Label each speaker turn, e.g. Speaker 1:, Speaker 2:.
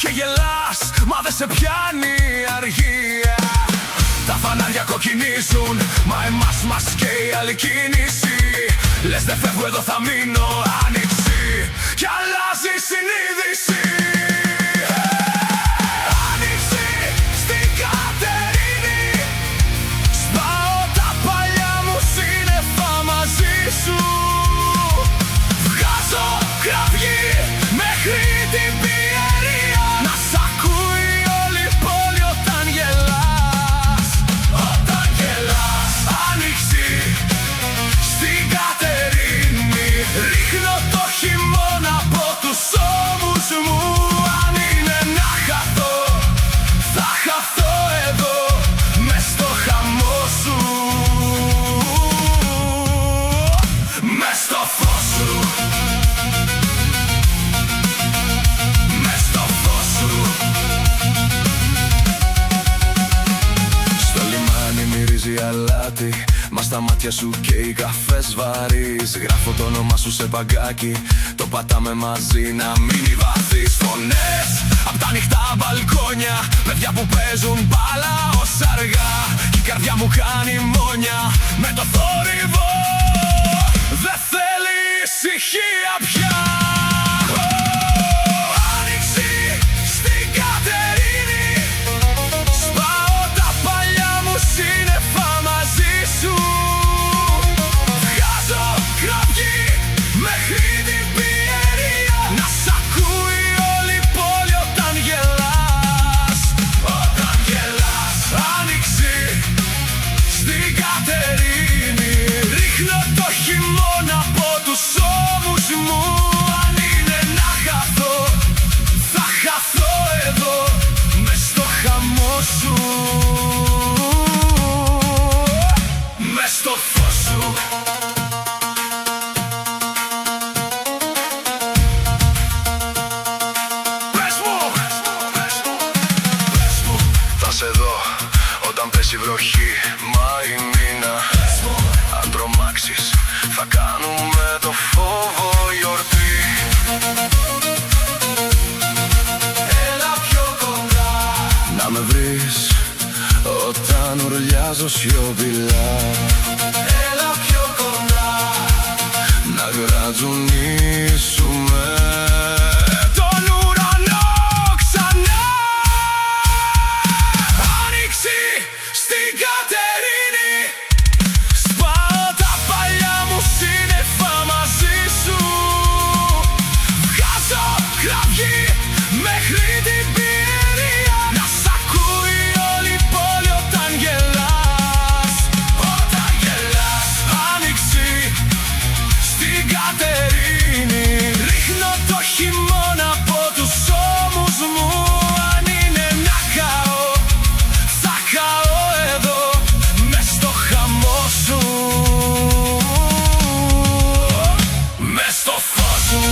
Speaker 1: και γελάς, μα δεν σε πιάνει αργία. Τα φανάρια κοκκινίζουν, μα εμάς μας καίει άλλη κίνηση. Λες δεν φεύγω, εδώ θα μείνω, άνοιξη κι αλλάζει η συνείδηση. Άνοιξη στην Κατερίνη, σπάω τα παλιά μου σύννεφα μαζί σου. Βγάζω κραυγή μέχρι την πιερία, να σ' ακούει όλη η πόλη όταν γελάς. Όταν γελάς, άνοιξη στην Κατερίνη, ρίχνω το χειμώνα από τους ώμους μου. Αν είναι να χαθώ, θα χαθώ εδώ μες στο χαμό σου, μες στο φως σου, μες στο φως σου. Στο λιμάνι μυρίζει αλάτι, μα στα μάτια σου καίει καφές βαρύς. Γράφω το όνομα σου σε παγκάκι, το πατάμε μαζί να μείνει βαθύς. Φωνές απ' τα ανοιχτά μπαλκόνια, παιδιά που παίζουν μπάλα ως αργά. Κι η καρδιά μου κάνει μόνια με το θόρυβο, δεν θέλει ησυχία πια. Άνοιξη στην Κατερίνη, σπάω τα παλιά μου σύννεφα μαζί σου. Βγάζω κραυγή μέχρι την πιερία, να σ' ακούει όλη η πόλη όταν γελάς. Όταν γελάς, άνοιξη στην Κατερίνη, ρίχνω το χειμώνα από τους ώμους μου. Αν είναι να χαθώ, θα χαθώ εδώ μες στο χαμό σου, μες στο φως σου. Πες μου, πες μου, θα σε δω όταν πέσει βροχή, μα η μήνα. Αν τρομάξεις, θα κάνουμε το φόβο γιορτή. Έλα πιο κοντά, να με βρεις όταν ουρλιάζω σιωπηλά. Έλα πιο κοντά, να γρατζουνίσουμε τον ουρανό ξανά. Άνοιξη στην Κατερίνη, σπάω τα παλιά μου σύννεφα μαζί σου. Βγάζω κραυγή μέχρι την πιερία, να σ' ακούει όλη η πόλη όταν γελάς. Όταν γελάς, άνοιξη στην Κατερίνη, ρίχνω το χειμώνα από τους ώμους μου. Αν είναι να καώ, θα καώ εδώ μες στο χαμό σου, μες στο φως σου.